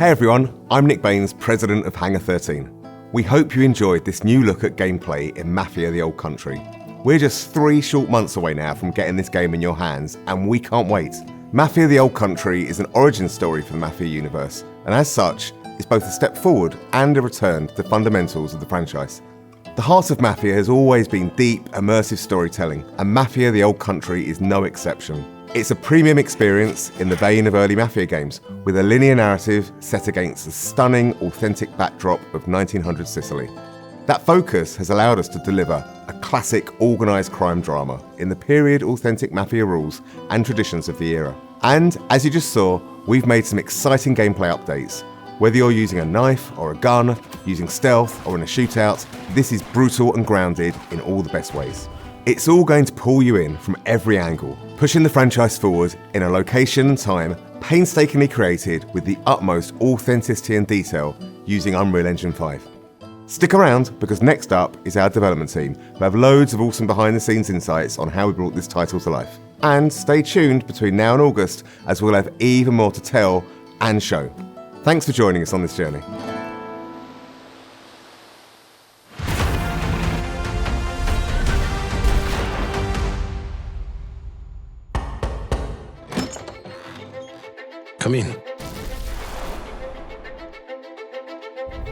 Hey everyone, I'm Nick Baines, president of Hangar 13. We hope you enjoyed this new look at gameplay in Mafia the Old Country. We're just 3 short months away now from getting this game in your hands, and we can't wait. Mafia the Old Country is an origin story for the Mafia universe, and as such, is both a step forward and a return to the fundamentals of the franchise. The heart of Mafia has always been deep, immersive storytelling, and Mafia the Old Country is no exception. It's a premium experience in the vein of early Mafia games, with a linear narrative set against the stunning, authentic backdrop of 1900 Sicily. That focus has allowed us to deliver a classic organised crime drama in the period authentic Mafia rules and traditions of the era. And, as you just saw, we've made some exciting gameplay updates. Whether you're using a knife or a gun, using stealth or in a shootout, this is brutal and grounded in all the best ways. It's all going to pull you in from every angle, pushing the franchise forward in a location and time painstakingly created with the utmost authenticity and detail using Unreal Engine 5. Stick around, because next up is our development team, who have loads of awesome behind-the-scenes insights on how we brought this title to life. And stay tuned between now and August, as we'll have even more to tell and show. Thanks for joining us on this journey. Come in.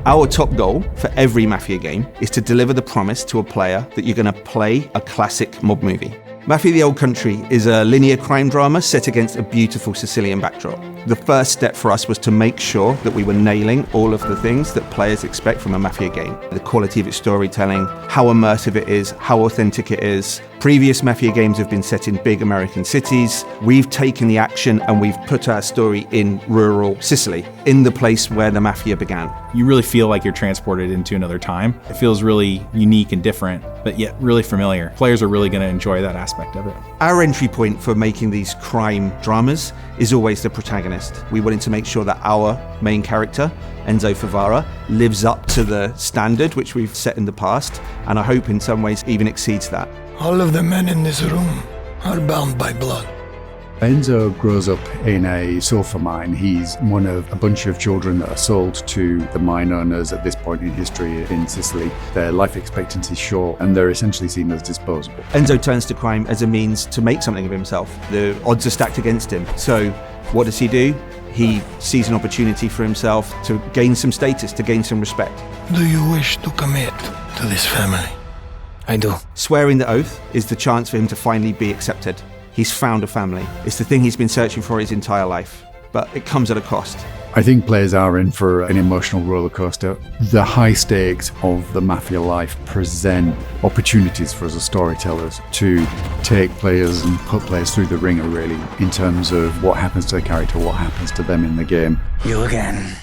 Our top goal for every Mafia game is to deliver the promise to a player that you're going to play a classic mob movie. Mafia the Old Country is a linear crime drama set against a beautiful Sicilian backdrop. The first step for us was to make sure that we were nailing all of the things that players expect from a Mafia game. The quality of its storytelling, how immersive it is, how authentic it is. Previous Mafia games have been set in big American cities. We've taken the action and we've put our story in rural Sicily, in the place where the Mafia began. You really feel like you're transported into another time. It feels really unique and different, but yet really familiar. Players are really going to enjoy that aspect of it. Our entry point for making these crime dramas is always the protagonist. We wanted to make sure that our main character, Enzo Favara, lives up to the standard which we've set in the past, and I hope in some ways even exceeds that. All of the men in this room are bound by blood. Enzo grows up in a sulfur mine. He's one of a bunch of children that are sold to the mine owners at this point in history in Sicily. Their life expectancy is short and they're essentially seen as disposable. Enzo turns to crime as a means to make something of himself. The odds are stacked against him. So what does he do? He sees an opportunity for himself to gain some status, to gain some respect. Do you wish to commit to this family? I do. Swearing the oath is the chance for him to finally be accepted. He's found a family. It's the thing he's been searching for his entire life, but it comes at a cost. I think players are in for an emotional roller coaster. The high stakes of the Mafia life present opportunities for us as storytellers to take players and put players through the ringer, really, in terms of what happens to the character, what happens to them in the game. You again.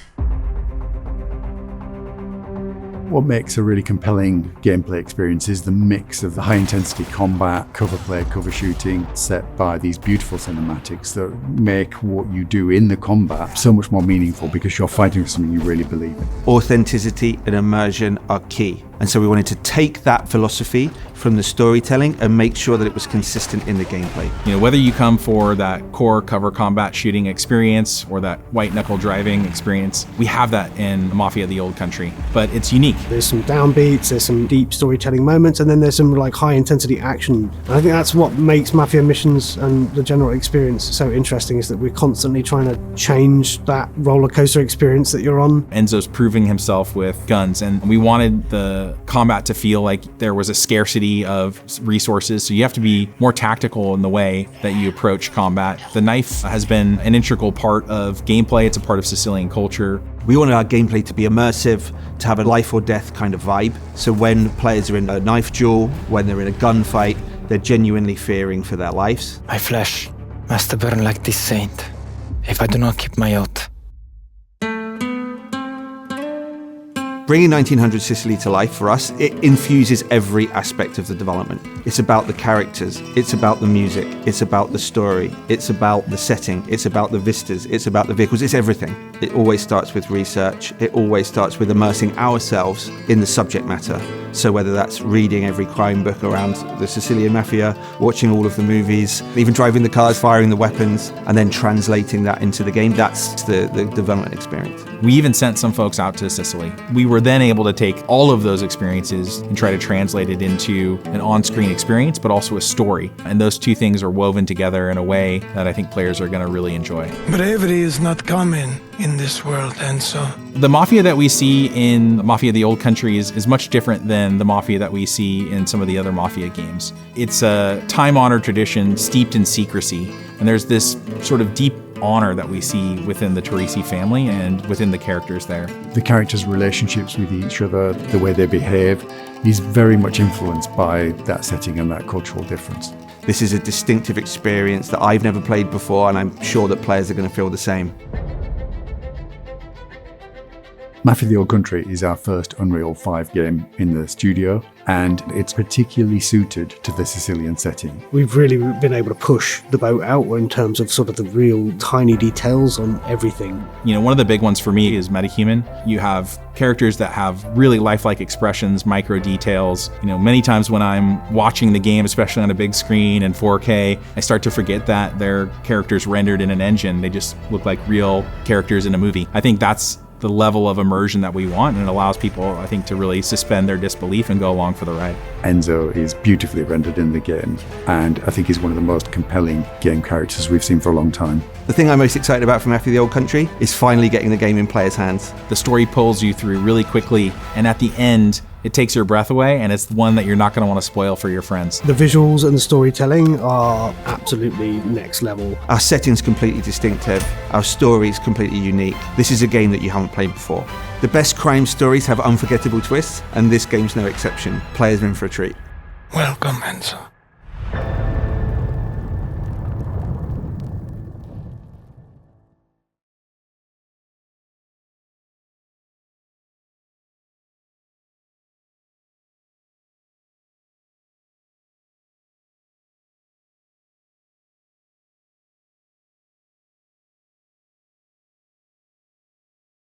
What makes a really compelling gameplay experience is the mix of the high-intensity combat, cover play, cover shooting, set by these beautiful cinematics that make what you do in the combat so much more meaningful because you're fighting for something you really believe in. Authenticity and immersion are key. And so we wanted to take that philosophy from the storytelling and make sure that it was consistent in the gameplay. You know, whether you come for that core cover combat shooting experience or that white knuckle driving experience, we have that in Mafia the Old Country, but it's unique. There's some downbeats, there's some deep storytelling moments, and then there's some like high intensity action. And I think that's what makes Mafia missions and the general experience so interesting, is that we're constantly trying to change that roller coaster experience that you're on. Enzo's proving himself with guns, and we wanted the combat to feel like there was a scarcity of resources, so you have to be more tactical in the way that you approach combat. The knife has been an integral part of gameplay. It's a part of Sicilian culture. We wanted our gameplay to be immersive, to have a life or death kind of vibe. So when players are in a knife duel, when they're in a gunfight, they're genuinely fearing for their lives. My flesh must burn like this saint if I do not keep my oath. Bringing 1900 Sicily to life for us, it infuses every aspect of the development. It's about the characters, it's about the music, it's about the story, it's about the setting, it's about the vistas, it's about the vehicles, it's everything. It always starts with research, it always starts with immersing ourselves in the subject matter. So whether that's reading every crime book around the Sicilian Mafia, watching all of the movies, even driving the cars, firing the weapons, and then translating that into the game, that's the development experience. We even sent some folks out to Sicily. We were then able to take all of those experiences and try to translate it into an on-screen experience, but also a story. And those two things are woven together in a way that I think players are going to really enjoy. Bravery is not common in this world, and so The Mafia that we see in Mafia the Old Country is much different than the Mafia that we see in some of the other Mafia games. It's a time-honored tradition steeped in secrecy, and there's this sort of deep honor that we see within the Teresi family and within the characters there. The characters' relationships with each other, the way they behave, is very much influenced by that setting and that cultural difference. This is a distinctive experience that I've never played before, and I'm sure that players are going to feel the same. Mafia the Old Country is our first Unreal 5 game in the studio, and it's particularly suited to the Sicilian setting. We've really been able to push the boat out in terms of sort of the real tiny details on everything. You know, one of the big ones for me is metahuman. You have characters that have really lifelike expressions, micro details. You know, many times when I'm watching the game, especially on a big screen in 4K, I start to forget that they're characters rendered in an engine. They just look like real characters in a movie. I think that's the level of immersion that we want, and it allows people, I think, to really suspend their disbelief and go along for the ride. Enzo is beautifully rendered in the game, and I think he's one of the most compelling game characters we've seen for a long time. The thing I'm most excited about from Mafia the Old Country is finally getting the game in players' hands. The story pulls you through really quickly, and at the end, it takes your breath away, and it's one that you're not going to want to spoil for your friends. The visuals and the storytelling are absolutely next level. Our setting's completely distinctive, our story's completely unique. This is a game that you haven't played before. The best crime stories have unforgettable twists, and this game's no exception. Players are in for a treat. welcome, Enzo.